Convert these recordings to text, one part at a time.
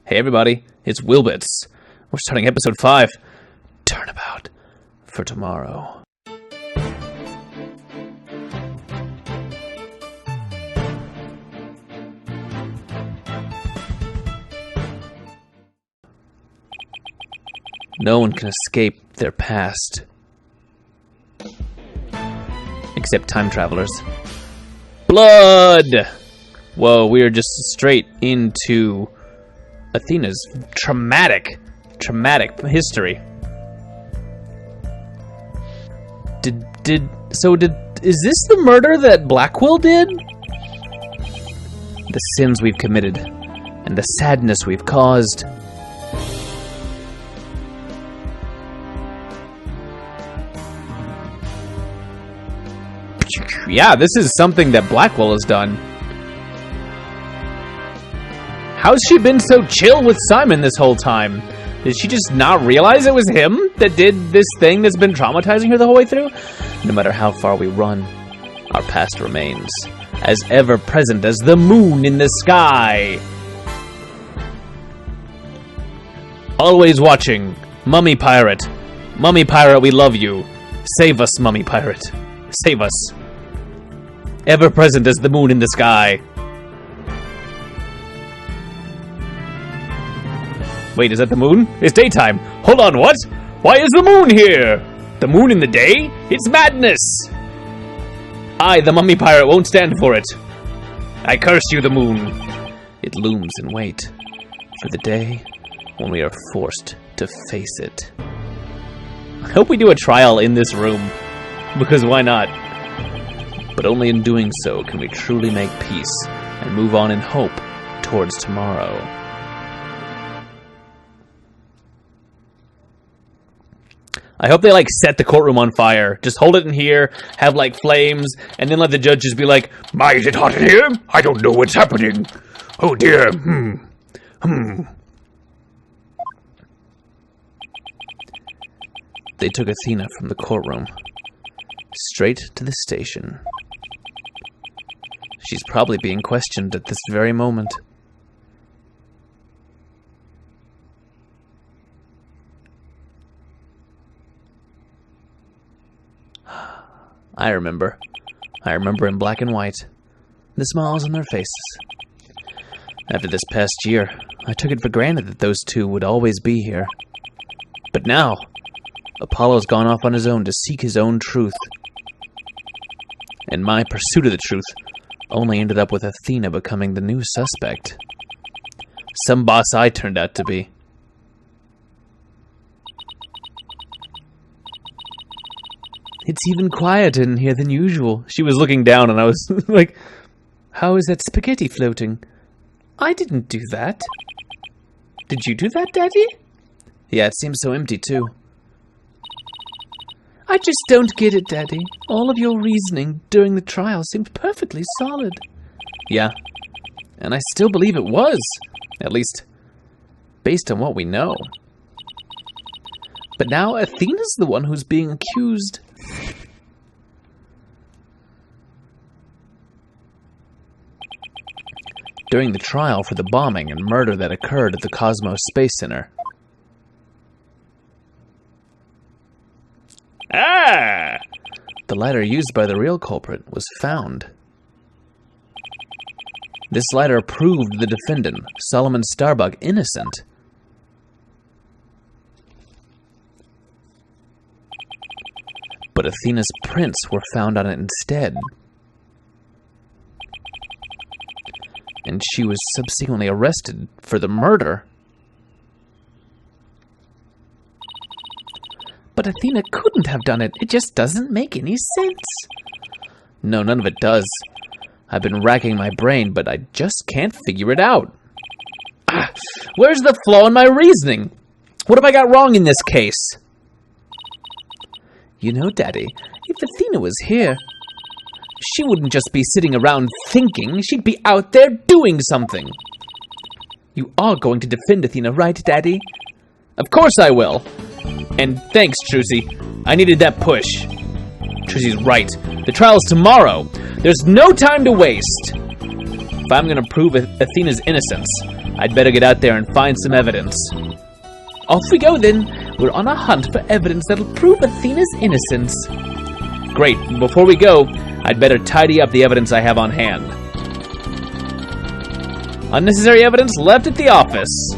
Hey everybody, it's Willbits. We're starting episode 5, Turnabout for Tomorrow. No one can escape their past. Except time travelers. Blood! Whoa, we are just straight into Athena's traumatic history. Is this the murder that Blackwell did? The sins we've committed and the sadness we've caused. Yeah, this is something that Blackwell has done. How's she been so chill with Simon this whole time? Did she just not realize it was him that did this thing that's been traumatizing her the whole way through? No matter how far we run, our past remains, as ever present as the moon in the sky. Always watching, Mummy Pirate. Mummy Pirate, we love you. Save us, Mummy Pirate. Save us. Ever present as the moon in the sky. Wait, is that the moon? It's daytime. Hold on, what? Why is the moon here? The moon in the day? It's madness! I, the Mummy Pirate, won't stand for it. I curse you, the moon. It looms in wait for the day when we are forced to face it. I hope we do a trial in this room, because why not? But only in doing so can we truly make peace and move on in hope towards tomorrow. I hope they, set the courtroom on fire. Just hold it in here, have, flames, and then let the judge just be like, "Why is it hot in here? I don't know what's happening. Oh, dear. They took Athena from the courtroom straight to the station. She's probably being questioned at this very moment. I remember in black and white, the smiles on their faces. After this past year, I took it for granted that those two would always be here. But now, Apollo's gone off on his own to seek his own truth. And my pursuit of the truth only ended up with Athena becoming the new suspect. Some boss I turned out to be. It's even quieter in here than usual. She was looking down and I was like, how is that spaghetti floating? I didn't do that. Did you do that, Daddy? Yeah, it seems so empty too. I just don't get it, Daddy. All of your reasoning during the trial seemed perfectly solid. Yeah, and I still believe it was. At least, based on what we know. But now Athena's the one who's being accused. During the trial for the bombing and murder that occurred at the Cosmos Space Center. Ah! The lighter used by the real culprit was found. This lighter proved the defendant, Solomon Starbuck, innocent. But Athena's prints were found on it instead. And she was subsequently arrested for the murder. But Athena couldn't have done it. It just doesn't make any sense. No, none of it does. I've been racking my brain, but I just can't figure it out. Where's the flaw in my reasoning? What have I got wrong in this case? You know, Daddy, if Athena was here, she wouldn't just be sitting around thinking. She'd be out there doing something. You are going to defend Athena, right, Daddy? Of course I will. And thanks, Trucy. I needed that push. Trucy's right. The trial's tomorrow. There's no time to waste. If I'm gonna prove Athena's innocence, I'd better get out there and find some evidence. Off we go then. We're on a hunt for evidence that'll prove Athena's innocence. Great. Before we go, I'd better tidy up the evidence I have on hand. Unnecessary evidence left at the office.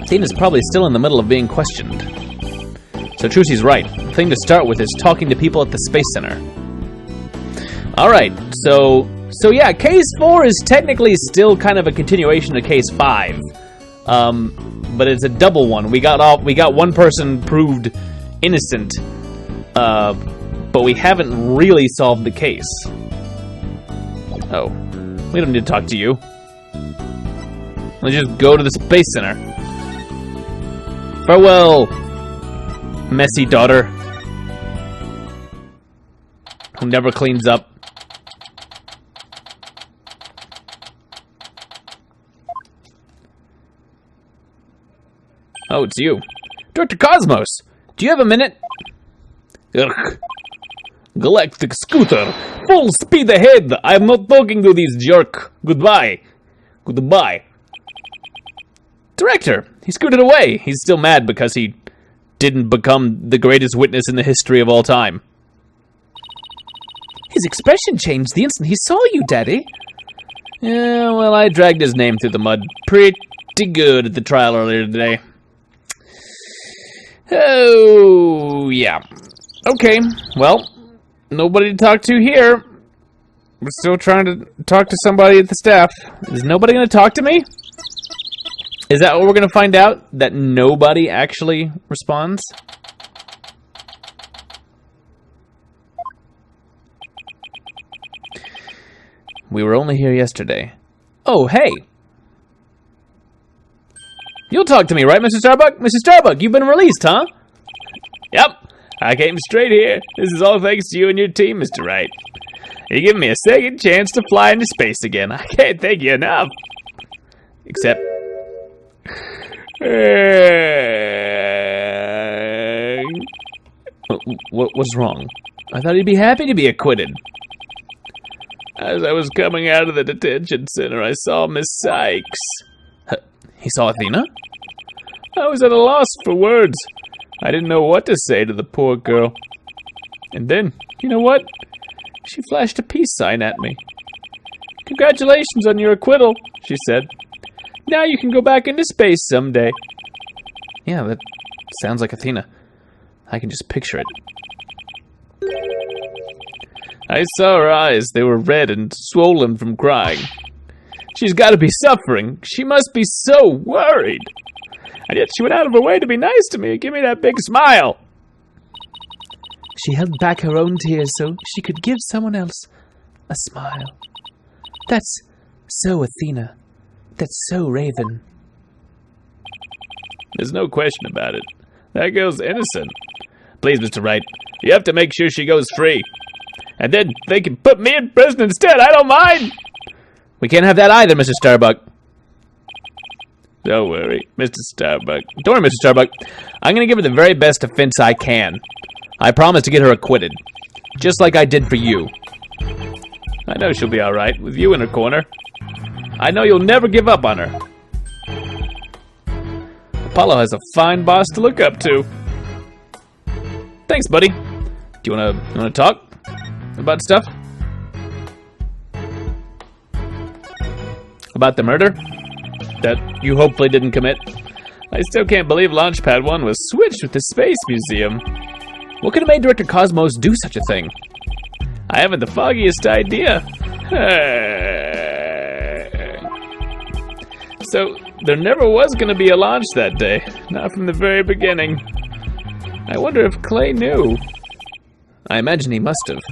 Athena's probably still in the middle of being questioned. So Trucy's right. The thing to start with is talking to people at the Space Center. Alright, so yeah, Case 4 is technically still kind of a continuation of Case 5. But it's a double one. We got one person proved innocent, but we haven't really solved the case. Oh, we don't need to talk to you. Let's just go to the Space Center. Farewell, messy daughter, who never cleans up. Oh, it's you. Dr. Cosmos, do you have a minute? Ugh. Galactic Scooter, full speed ahead. I'm not talking to this jerk. Goodbye. Goodbye. Director, he scooted away. He's still mad because he didn't become the greatest witness in the history of all time. His expression changed the instant he saw you, Daddy. Yeah, well, I dragged his name through the mud pretty good at the trial earlier today. Oh, yeah. Okay, well, nobody to talk to here. We're still trying to talk to somebody at the staff. Is nobody going to talk to me? Is that what we're going to find out? That nobody actually responds? We were only here yesterday. Oh, hey! You'll talk to me, right, Mr. Starbuck? Mr. Starbuck, you've been released, huh? Yep. I came straight here. This is all thanks to you and your team, Mr. Wright. You're giving me a second chance to fly into space again. I can't thank you enough. Except... What's wrong? I thought he'd be happy to be acquitted. As I was coming out of the detention center, I saw Miss Sykes. He saw Athena? I was at a loss for words. I didn't know what to say to the poor girl. And then, you know what? She flashed a peace sign at me. Congratulations on your acquittal, she said. Now you can go back into space someday. Yeah, that sounds like Athena. I can just picture it. I saw her eyes. They were red and swollen from crying. She's got to be suffering. She must be so worried. And yet she went out of her way to be nice to me and give me that big smile. She held back her own tears so she could give someone else a smile. That's so Athena. That's so Raven. There's no question about it. That girl's innocent. Please, Mr. Wright, you have to make sure she goes free. And then they can put me in prison instead. I don't mind. We can't have that either, Mr. Starbuck. Don't worry, Mr. Starbuck. Don't worry, Mr. Starbuck. I'm going to give her the very best defense I can. I promise to get her acquitted. Just like I did for you. I know she'll be alright with you in her corner. I know you'll never give up on her. Apollo has a fine boss to look up to. Thanks, buddy. Do you wanna talk about stuff? About the murder that you hopefully didn't commit? I still can't believe Launchpad 1 was switched with the Space Museum. What could have made Director Cosmos do such a thing? I haven't the foggiest idea. So, there never was going to be a launch that day. Not from the very beginning. I wonder if Clay knew. I imagine he must have.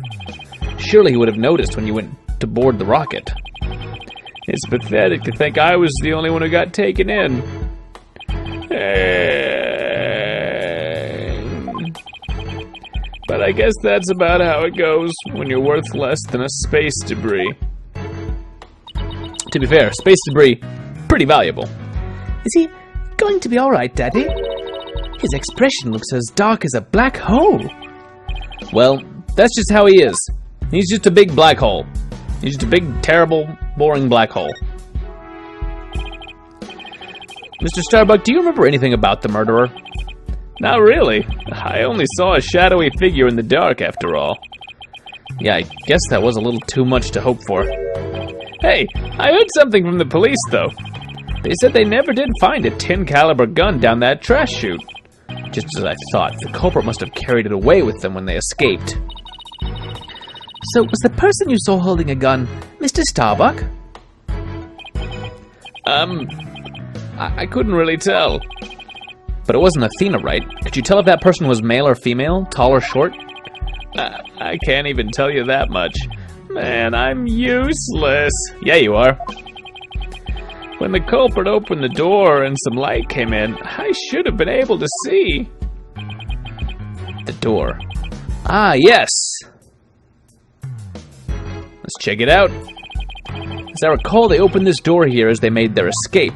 Surely he would have noticed when you went to board the rocket. It's pathetic to think I was the only one who got taken in. But I guess that's about how it goes when you're worth less than a space debris. To be fair, space debris, pretty valuable. Is he going to be alright, Daddy? His expression looks as dark as a black hole. Well, that's just how he is. He's just a big black hole. He's just a big, terrible, boring black hole. Mr. Starbuck, do you remember anything about the murderer? Not really. I only saw a shadowy figure in the dark, after all. Yeah, I guess that was a little too much to hope for. Hey, I heard something from the police, though. They said they never did find a 10 caliber gun down that trash chute. Just as I thought, the culprit must have carried it away with them when they escaped. So, was the person you saw holding a gun Mr. Starbuck? I couldn't really tell. But it wasn't Athena, right? Could you tell if that person was male or female, tall or short? I can't even tell you that much. Man, I'm useless. Yeah, you are. When the culprit opened the door and some light came in, I should have been able to see. The door. Ah, yes. Let's check it out. As I recall, they opened this door here as they made their escape.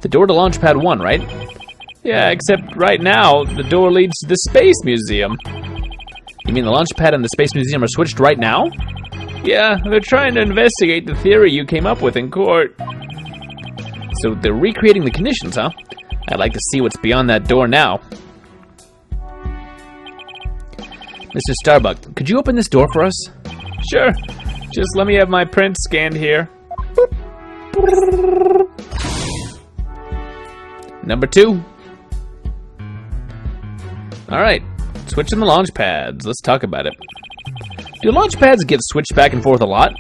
The door to Launchpad 1, right? Yeah, except right now, the door leads to the Space Museum. You mean the Launchpad and the Space Museum are switched right now? Yeah, they're trying to investigate the theory you came up with in court. So they're recreating the conditions, huh? I'd like to see what's beyond that door now. Mr. Starbuck, could you open this door for us? Sure. Just let me have my print scanned here. Number 2. Alright, switching the launch pads. Let's talk about it. Do launch pads get switched back and forth a lot?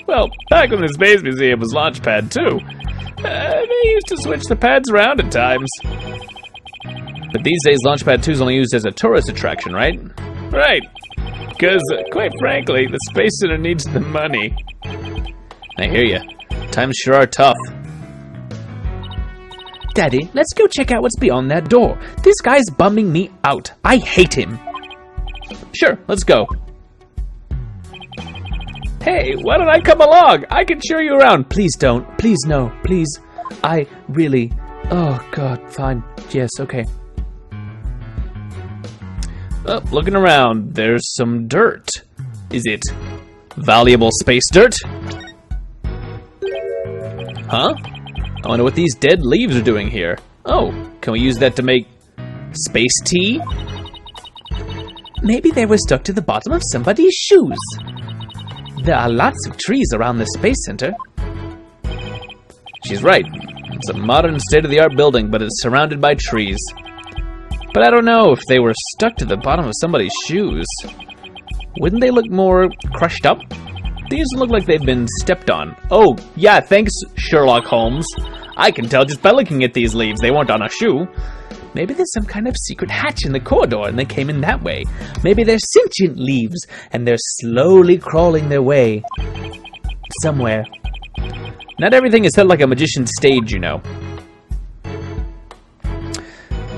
Well, back when the Space Museum was launch pad 2, they used to switch the pads around at times. But these days, launch pad 2 is only used as a tourist attraction, right? Right. Because, quite frankly, the Space Center needs the money. I hear ya. Times sure are tough. Daddy, let's go check out what's beyond that door. This guy's bumming me out. I hate him. Sure, let's go. Hey, why don't I come along? I can show you around. Please don't. Please no. Please. I really... Oh, God. Fine. Yes, okay. Oh, looking around. There's some dirt. Is it valuable space dirt? Huh? I wonder what these dead leaves are doing here. Oh, can we use that to make space tea? Maybe they were stuck to the bottom of somebody's shoes. There are lots of trees around the Space Center. She's right. It's a modern state-of-the-art building, but it's surrounded by trees. But I don't know if they were stuck to the bottom of somebody's shoes. Wouldn't they look more crushed up? These look like they've been stepped on. Oh, yeah, thanks, Sherlock Holmes. I can tell just by looking at these leaves they weren't on a shoe. Maybe there's some kind of secret hatch in the corridor and they came in that way. Maybe they're sentient leaves and they're slowly crawling their way somewhere. Not everything is set like a magician's stage, you know.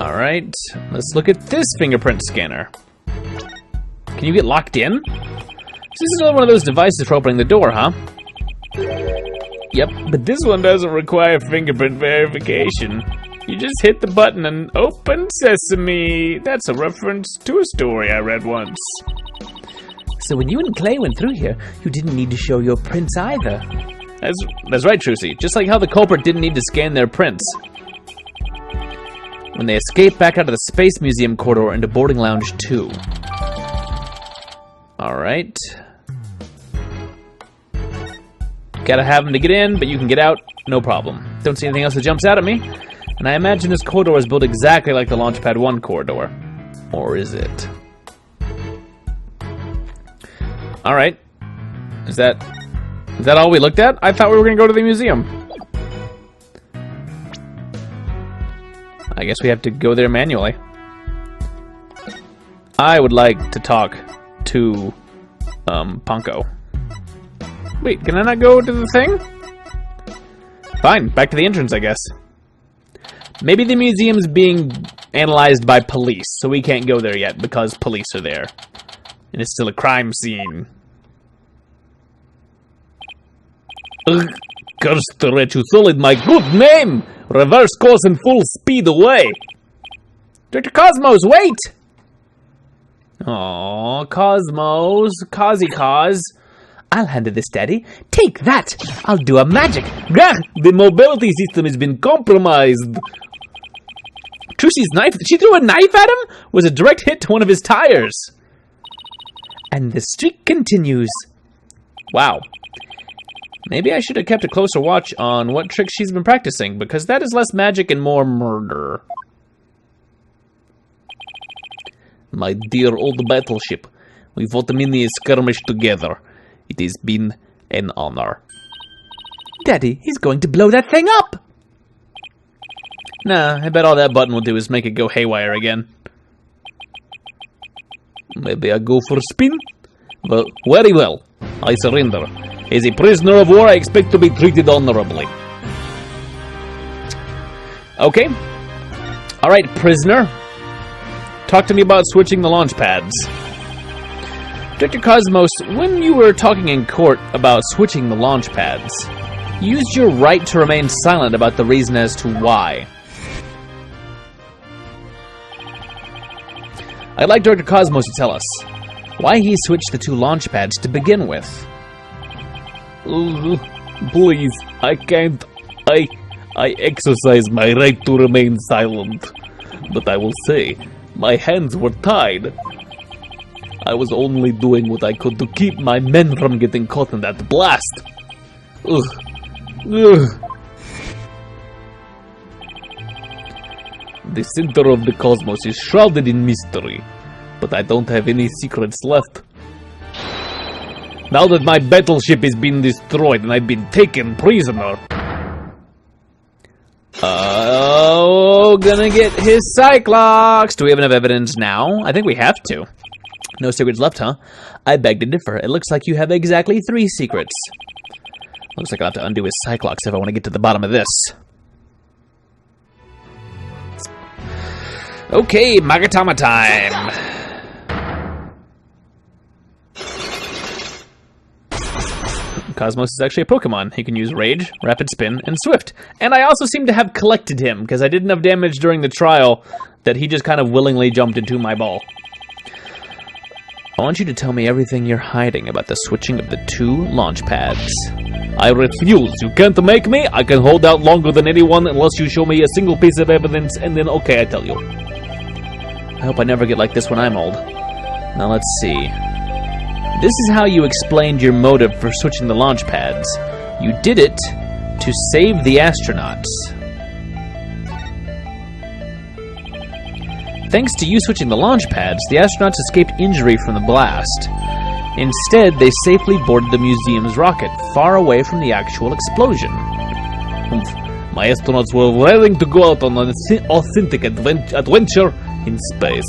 Alright, let's look at this fingerprint scanner. Can you get locked in? This is another one of those devices for opening the door, huh? Yep, but this one doesn't require fingerprint verification. You just hit the button and open sesame. That's a reference to a story I read once. So when you and Clay went through here, you didn't need to show your prints either. That's right, Trucy. Just like how the culprit didn't need to scan their prints. When they escaped back out of the Space Museum corridor into Boarding Lounge 2. Alright. Gotta have them to get in, but you can get out, no problem. Don't see anything else that jumps out at me. And I imagine this corridor is built exactly like the Launchpad 1 corridor. Or is it? Alright. Is that all we looked at? I thought we were gonna go to the museum. I guess we have to go there manually. I would like to talk to Ponko. Wait, can I not go to the thing? Fine, back to the entrance, I guess. Maybe the museum's being analyzed by police, so we can't go there yet because police are there. And it's still a crime scene. Ugh, curse the wretch who sullied my good name! Reverse course and full speed away! Dr. Cosmos, wait! Aww, Cosmos, Cosy Cos. I'll handle this, Daddy. Take that! I'll do a magic. Gah! The mobility system has been compromised. Trucy's knife, she threw a knife at him? Was a direct hit to one of his tires. And the streak continues. Wow. Maybe I should have kept a closer watch on what tricks she's been practicing, because that is less magic and more murder. My dear old battleship, we fought many a skirmish together. It has been an honor. Daddy, he's going to blow that thing up! Nah, I bet all that button will do is make it go haywire again. Maybe I go for a spin? Well, very well. I surrender. As a prisoner of war, I expect to be treated honorably. Okay. Alright, prisoner. Talk to me about switching the launch pads. Dr. Cosmos, when you were talking in court about switching the launch pads, you used your right to remain silent about the reason as to why. I'd like Dr. Cosmos to tell us why he switched the two launch pads to begin with. Please, I can't. I exercise my right to remain silent. But I will say, my hands were tied. I was only doing what I could to keep my men from getting caught in that blast. The center of the cosmos is shrouded in mystery, but I don't have any secrets left. Now that my battleship has been destroyed and I've been taken prisoner... Oh, gonna get his Cyclops! Do we have enough evidence now? I think we have to. No secrets left, huh? I beg to differ. It looks like you have exactly 3 secrets. Looks like I'll have to undo his Cyclops if I want to get to the bottom of this. Okay, Magatama time! Cosmos is actually a Pokemon. He can use Rage, Rapid Spin, and Swift. And I also seem to have collected him, because I did enough damage during the trial that he just kind of willingly jumped into my ball. I want you to tell me everything you're hiding about the switching of the 2 launch pads. I refuse. You can't make me. I can hold out longer than anyone unless you show me a single piece of evidence, and then okay, I tell you. I hope I never get like this when I'm old. Now let's see. This is how you explained your motive for switching the launch pads. You did it to save the astronauts. Thanks to you switching the launch pads, the astronauts escaped injury from the blast. Instead, they safely boarded the museum's rocket, far away from the actual explosion. My astronauts were willing to go out on an authentic adventure in space.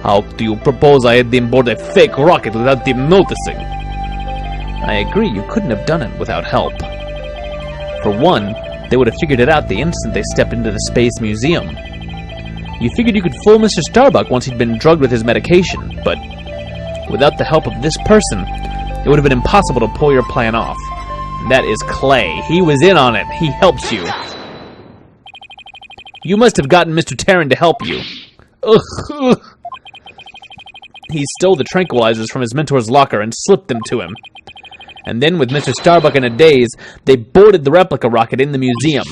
How do you propose I had them board a fake rocket without them noticing? I agree, you couldn't have done it without help. For one, they would have figured it out the instant they stepped into the Space Museum. You figured you could fool Mr. Starbuck once he'd been drugged with his medication, but without the help of this person, it would have been impossible to pull your plan off. That is Clay. He was in on it. He helps you. You must have gotten Mr. Terran to help you. Ugh. He stole the tranquilizers from his mentor's locker and slipped them to him. And then, with Mr. Starbuck in a daze, they boarded the replica rocket in the museum.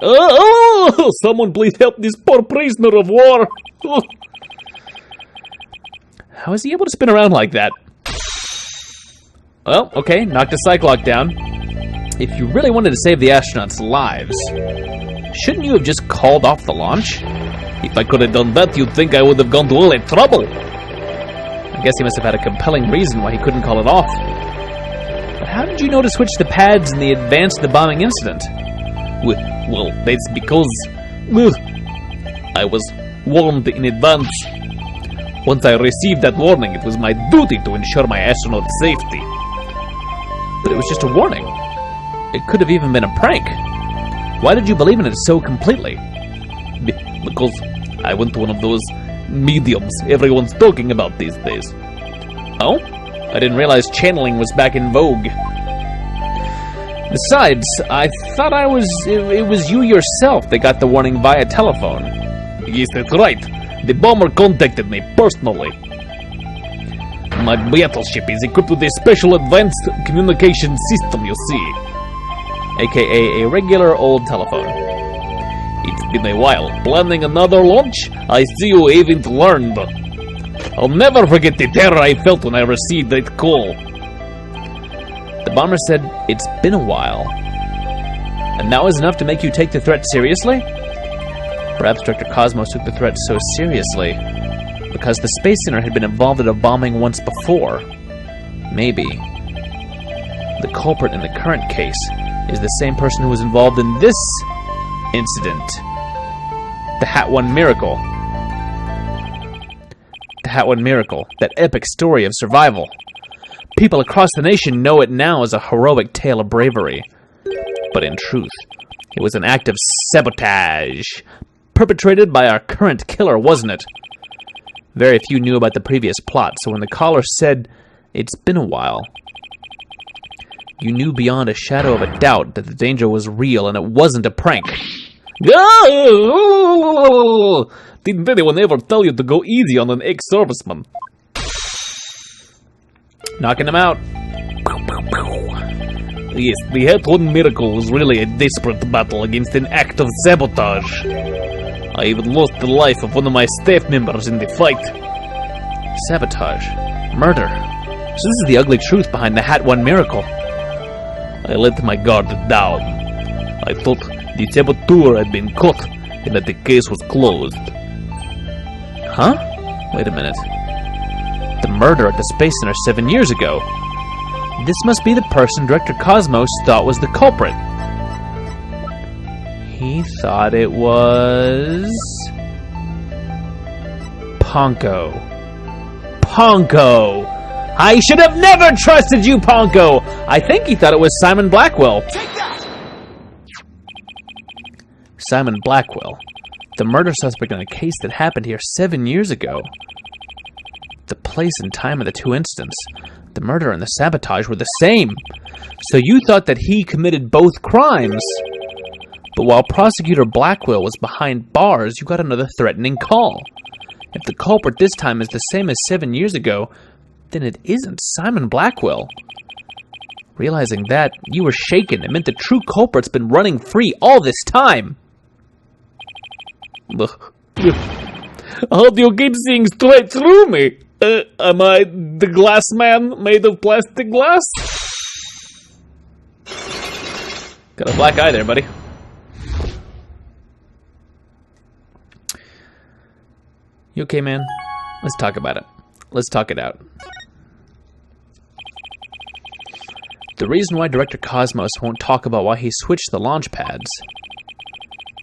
Oh! Someone please help this poor prisoner of war! Oh. How is he able to spin around like that? Well, okay, knocked a Cyclops down. If you really wanted to save the astronauts' lives, shouldn't you have just called off the launch? If I could have done that, you'd think I would have gone to all that trouble. I guess he must have had a compelling reason why he couldn't call it off. But how did you know to switch the pads in the advance of the bombing incident? Well, that's because I was warned in advance. Once I received that warning, it was my duty to ensure my astronaut safety. But it was just a warning. It could have even been a prank. Why did you believe in it so completely? Because I went to one of those mediums everyone's talking about these days. Oh? I didn't realize channeling was back in vogue. Besides, I thought it was you yourself that got the warning via telephone. Yes, that's right. The bomber contacted me personally. My battleship is equipped with a special advanced communication system, you see. AKA a regular old telephone. It's been a while. Planning another launch? I see you haven't learned. I'll never forget the terror I felt when I received that call. The bomber said, "It's been a while." And that was enough to make you take the threat seriously? Perhaps Director Cosmos took the threat so seriously because the Space Center had been involved in a bombing once before. Maybe. The culprit in the current case is the same person who was involved in this incident. The Hat One Miracle. The Hat One Miracle. That epic story of survival. People across the nation know it now as a heroic tale of bravery. But in truth, it was an act of sabotage perpetrated by our current killer, wasn't it? Very few knew about the previous plot, so when the caller said, "It's been a while," you knew beyond a shadow of a doubt that the danger was real and it wasn't a prank. Didn't anyone ever tell you to go easy on an ex-serviceman? Knocking him out. Yes, the Hat One Miracle was really a desperate battle against an act of sabotage. I even lost the life of one of my staff members in the fight. Sabotage. Murder. So this is the ugly truth behind the Hat One Miracle. I let my guard down. I thought the saboteur had been caught and that the case was closed. Huh? Wait a minute. The murder at the Space Center 7 years ago. This must be the person Director Cosmos thought was the culprit. He thought it was... Ponko. Ponko! I should have never trusted you, Ponko! I think he thought it was Simon Blackwell. Take that! Simon Blackwell. The murder suspect in a case that happened here 7 years ago. The place and time of the two incidents, the murder and the sabotage, were the same. So you thought that he committed both crimes. But while Prosecutor Blackwell was behind bars, you got another threatening call. If the culprit this time is the same as 7 years ago, then it isn't Simon Blackwell. Realizing that, you were shaken. It meant the true culprit's been running free all this time. How do you keep seeing straight through me? Am I the glass man made of plastic glass? Got a black eye there, buddy. You okay, man? Let's talk about it. Let's talk it out. The reason why Director Cosmos won't talk about why he switched the launch pads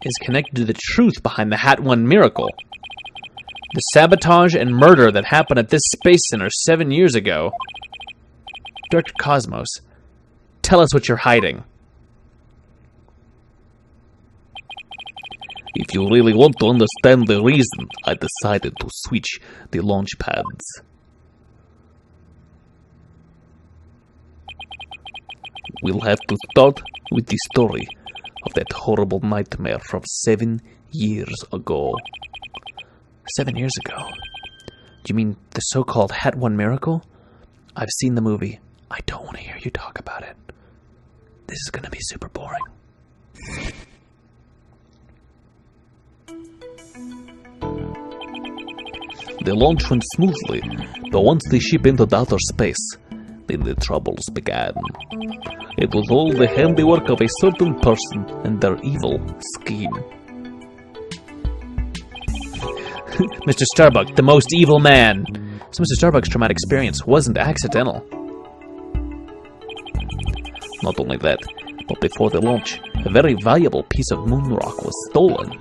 is connected to the truth behind the Hat One Miracle. The sabotage and murder that happened at this Space Center 7 years ago. Director Cosmos, tell us what you're hiding. If you really want to understand the reason I decided to switch the launch pads, we'll have to start with the story of that horrible nightmare from 7 years ago. 7 years ago? Do you mean the so-called Hat One Miracle? I've seen the movie. I don't want to hear you talk about it. This is going to be super boring. The launch went smoothly, but once the ship entered outer space, then the troubles began. It was all the handiwork of a certain person and their evil scheme. Mr. Starbuck, the most evil man. So Mr. Starbuck's traumatic experience wasn't accidental. Not only that, but before the launch, a very valuable piece of moon rock was stolen.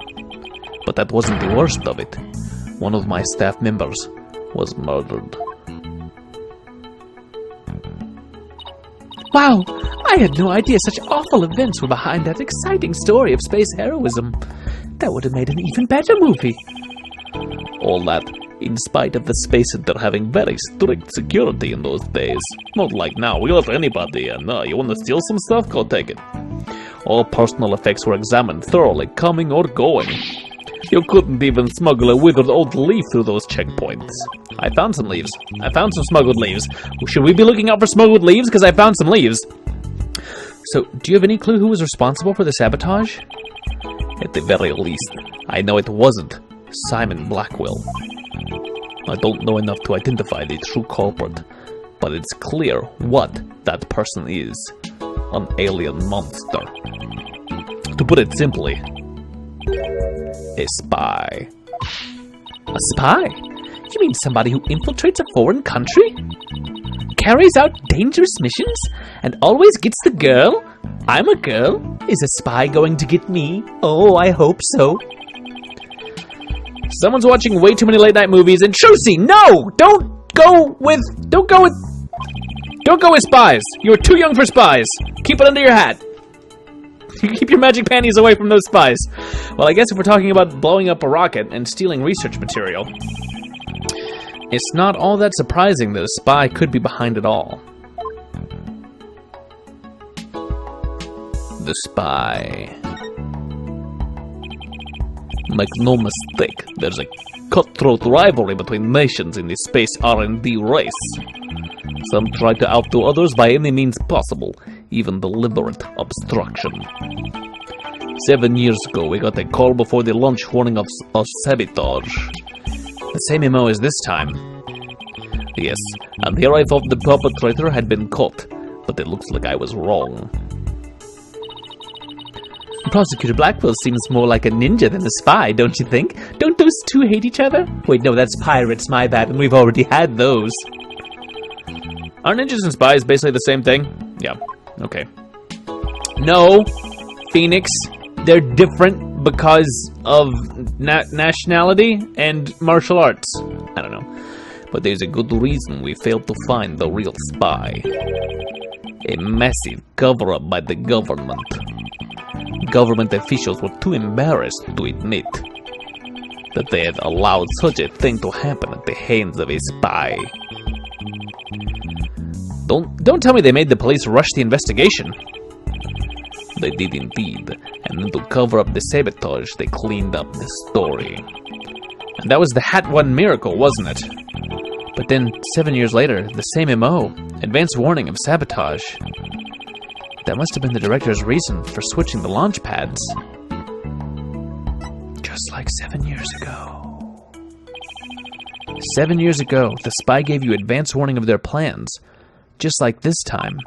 But that wasn't the worst of it. One of my staff members was murdered. Wow! I had no idea such awful events were behind that exciting story of space heroism. That would have made an even better movie. All that, in spite of the Space Center having very strict security in those days. Not like now, we let anybody in. You want to steal some stuff? Go take it. All personal effects were examined thoroughly, coming or going. You couldn't even smuggle a withered old leaf through those checkpoints. I found some leaves. I found some smuggled leaves. Should we be looking out for smuggled leaves? Because I found some leaves. So, do you have any clue who was responsible for the sabotage? At the very least, I know it wasn't Simon Blackwell. I don't know enough to identify the true culprit, but it's clear what that person is. An alien monster. To put it simply, a spy. A spy? You mean somebody who infiltrates a foreign country? Carries out dangerous missions? And always gets the girl? I'm a girl. Is a spy going to get me? Oh, I hope so. Someone's watching way too many late night movies, and Trucy, no! Don't go with spies. You're too young for spies. Keep it under your hat. You keep your magic panties away from those spies. Well, I guess if we're talking about blowing up a rocket and stealing research material, it's not all that surprising that a spy could be behind it all. The spy. Make no mistake, there's a cutthroat rivalry between nations in the space R&D race. Some try to outdo others by any means possible, even deliberate obstruction. 7 years ago, we got a call before the launch warning of sabotage. The same MO as this time. Yes, and here I thought the perpetrator had been caught, but it looks like I was wrong. Prosecutor Blackwell seems more like a ninja than a spy, don't you think? Don't those two hate each other? Wait, no, that's pirates, my bad, and we've already had those. Aren't ninjas and spies basically the same thing? Yeah, okay. No, Phoenix, they're different because of nationality and martial arts. I don't know. But there's a good reason we failed to find the real spy. A massive cover-up by the government. Government officials were too embarrassed to admit that they had allowed such a thing to happen at the hands of a spy. Don't tell me they made the police rush the investigation. They did indeed, and then to cover up the sabotage, they cleaned up the story. And that was the Hat One miracle, wasn't it? But then, 7 years later, the same MO, advance warning of sabotage. That must have been the director's reason for switching the launch pads. Just like 7 years ago. 7 years ago, the spy gave you advance warning of their plans. Just like this time.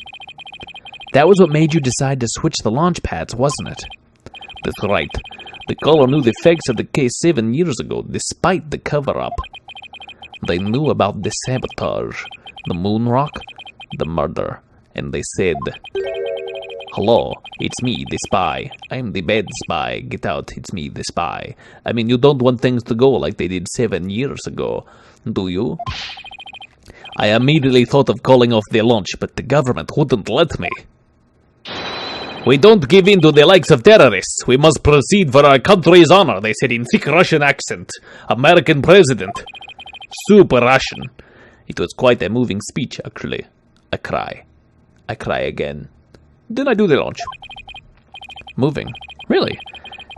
That was what made you decide to switch the launch pads, wasn't it? That's right. The caller knew the facts of the case 7 years ago, despite the cover-up. They knew about the sabotage, the moon rock, the murder, and they said, "Hello, it's me, the spy. I'm the bad spy. Get out, it's me, the spy." I mean, you don't want things to go like they did 7 years ago, do you? I immediately thought of calling off the launch, but the government wouldn't let me. "We don't give in to the likes of terrorists. We must proceed for our country's honor," they said in thick Russian accent. "American president. Super Russian." It was quite a moving speech, actually. I cry. I cry again. Then I do the launch. Moving? Really?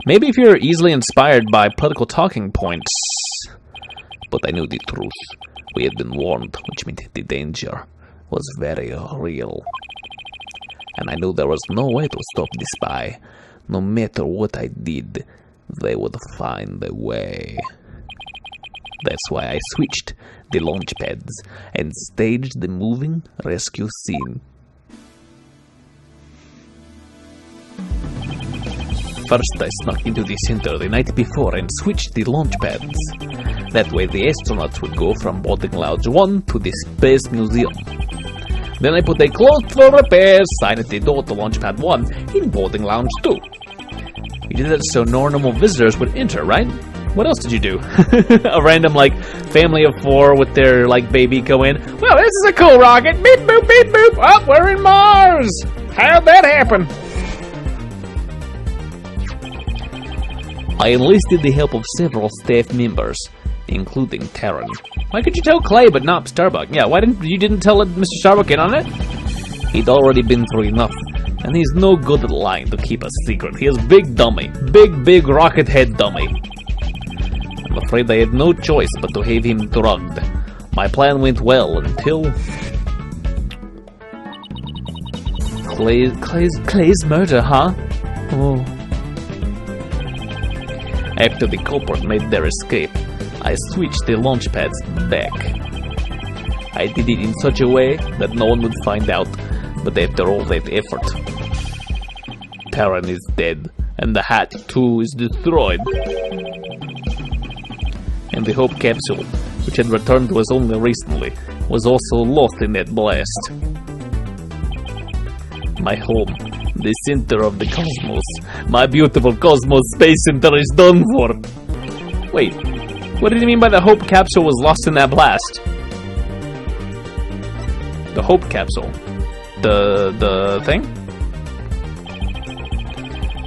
Maybe if you're easily inspired by political talking points. But I knew the truth. We had been warned, which meant the danger was very real. And I knew there was no way to stop the spy. No matter what I did, they would find a way. That's why I switched the launch pads and staged the moving rescue scene. First, I snuck into the center the night before and switched the launch pads. That way the astronauts would go from boarding lounge 1 to the Space Museum. Then I put a closed for repairs sign at the door to launch pad 1 in boarding lounge 2. You did that so normal visitors would enter, right? What else did you do? A random, family of 4 with their, baby go in. "Well, this is a cool rocket. Beep, boop, beep, boop. Oh, we're in Mars. How'd that happen?" I enlisted the help of several staff members, including Taryn. Why could you tell Clay but not Starbuck? Yeah, why didn't you tell Mr. Starbuck in on it? He'd already been through enough, and he's no good at lying to keep a secret. He is big dummy. Big rocket head dummy. I'm afraid I had no choice but to have him drugged. My plan went well until... Clay's murder, huh? Oh. After the culprit made their escape, I switched the launch pads back. I did it in such a way that no one would find out, but after all that effort, Terran is dead, and the hat too is destroyed. And the Hope capsule, which had returned to us only recently, was also lost in that blast. My home, the center of the cosmos, my beautiful Cosmos Space Center is done for. Wait, what did you mean by the Hope capsule was lost in that blast? The Hope capsule? The thing?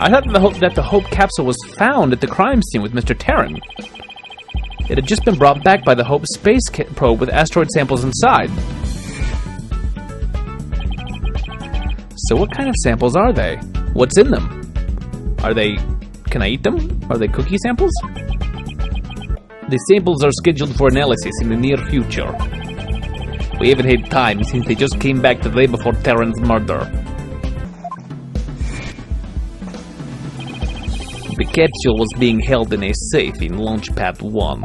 I thought that the Hope capsule was found at the crime scene with Mr. Terran. It had just been brought back by the Hope space probe with asteroid samples inside. So what kind of samples are they? What's in them? Are they... can I eat them? Are they cookie samples? The samples are scheduled for analysis in the near future. We haven't had time since they just came back the day before Terran's murder. The capsule was being held in a safe in Launchpad 1.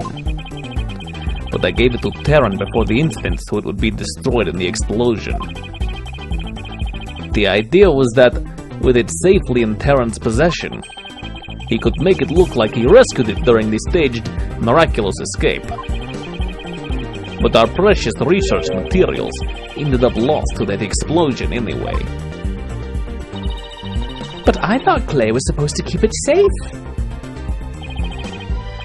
But I gave it to Terran before the incident so it would be destroyed in the explosion. The idea was that, with it safely in Terran's possession, he could make it look like he rescued it during the staged, miraculous escape. But our precious research materials ended up lost to that explosion anyway. But I thought Clay was supposed to keep it safe.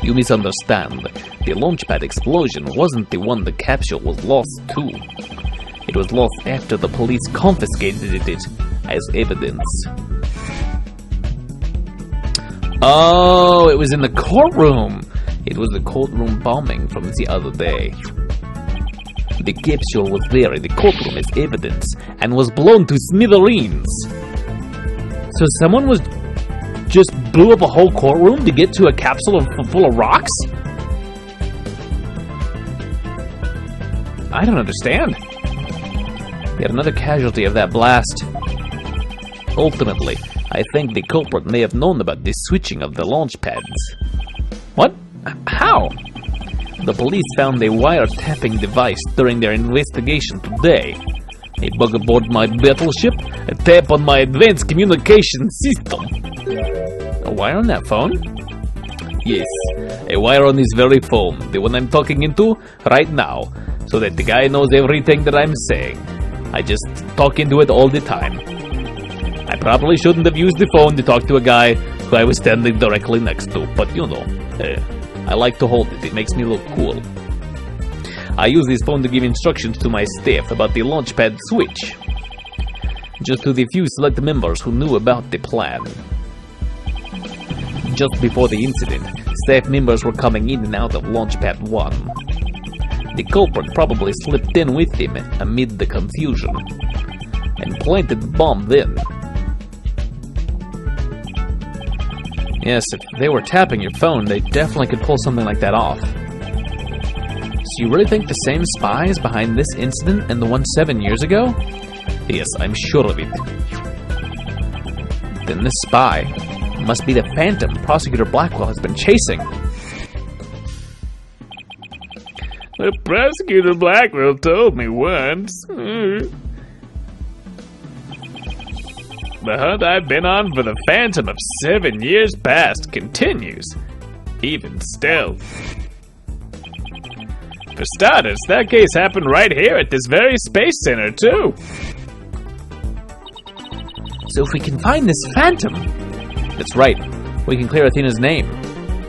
You misunderstand. The launchpad explosion wasn't the one the capsule was lost to. It was lost after the police confiscated it as evidence. Oh, it was in the courtroom. It was the courtroom bombing from the other day. The capsule was there in the courtroom as evidence and was blown to smithereens. So someone was just blew up a whole courtroom to get to a capsule full of rocks? I don't understand. Yet another casualty of that blast. Ultimately, I think the culprit may have known about the switching of the launch pads. What? How? The police found a wiretapping device during their investigation today. A bug aboard my battleship, a tap on my advanced communication system. A wire on that phone? Yes, a wire on this very phone, the one I'm talking into right now, so that the guy knows everything that I'm saying. I just talk into it all the time. I probably shouldn't have used the phone to talk to a guy who I was standing directly next to, but you know, I like to hold it, it makes me look cool. I use this phone to give instructions to my staff about the launchpad switch. Just to the few select members who knew about the plan. Just before the incident, staff members were coming in and out of Launchpad 1. The culprit probably slipped in with him amid the confusion, and planted the bomb then. Yes, if they were tapping your phone, they definitely could pull something like that off. So you really think the same spy is behind this incident and the one 7 years ago? Yes, I'm sure of it. Then this spy must be the Phantom Prosecutor Blackwell has been chasing. The Prosecutor Blackwell told me once. The hunt I've been on for the Phantom of 7 years past continues, even still. For starters, that case happened right here at this very space center, too. So if we can find this Phantom... That's right, we can clear Athena's name.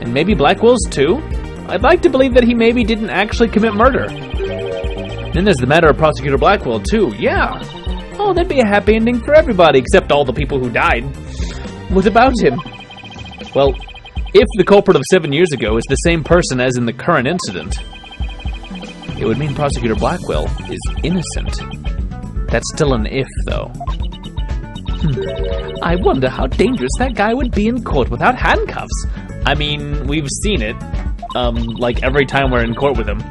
And maybe Blackwell's too? I'd like to believe that he maybe didn't actually commit murder. Then there's the matter of Prosecutor Blackwell too, yeah. Oh, that'd be a happy ending for everybody except all the people who died. What about him? Well, if the culprit of 7 years ago is the same person as in the current incident, it would mean Prosecutor Blackwell is innocent. That's still an if, though. I wonder how dangerous that guy would be in court without handcuffs. I mean, we've seen it. like every time we're in court with him.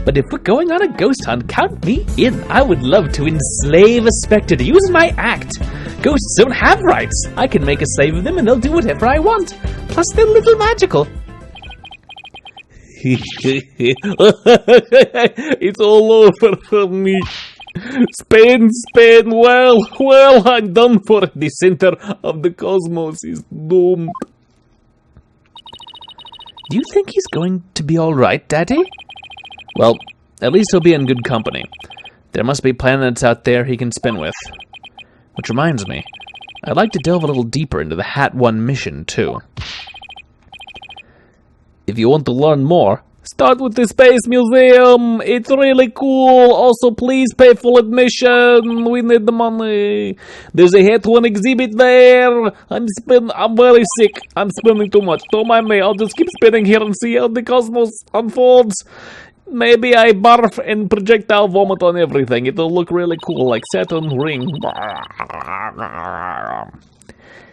But if we're going on a ghost hunt, count me in. I would love to enslave a specter to use in my act. Ghosts don't have rights. I can make a slave of them and they'll do whatever I want. Plus, they're a little magical. It's all over for me. Spain, well, I'm done for. The center of the cosmos is doomed. Do you think he's going to be alright, Daddy? Well, at least he'll be in good company. There must be planets out there he can spin with. Which reminds me, I'd like to delve a little deeper into the Hat 1 mission, too. If you want to learn more, start with the Space Museum. It's really cool. Also, please pay full admission. We need the money. There's a Hat 1 exhibit there. I'm very sick. I'm spinning too much. Don't mind me. I'll just keep spinning here and see how the cosmos unfolds. Maybe I barf and projectile vomit on everything. It'll look really cool, like Saturn ring.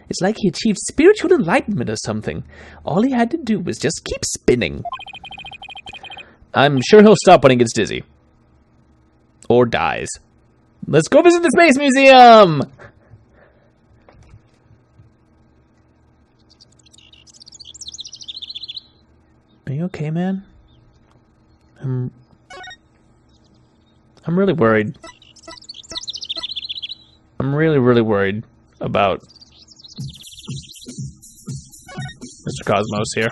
It's like he achieved spiritual enlightenment or something. All he had to do was just keep spinning. I'm sure he'll stop when he gets dizzy. Or dies. Let's go visit the Space Museum! Are you okay, man? I'm really worried. I'm really worried about Mr. Cosmos here.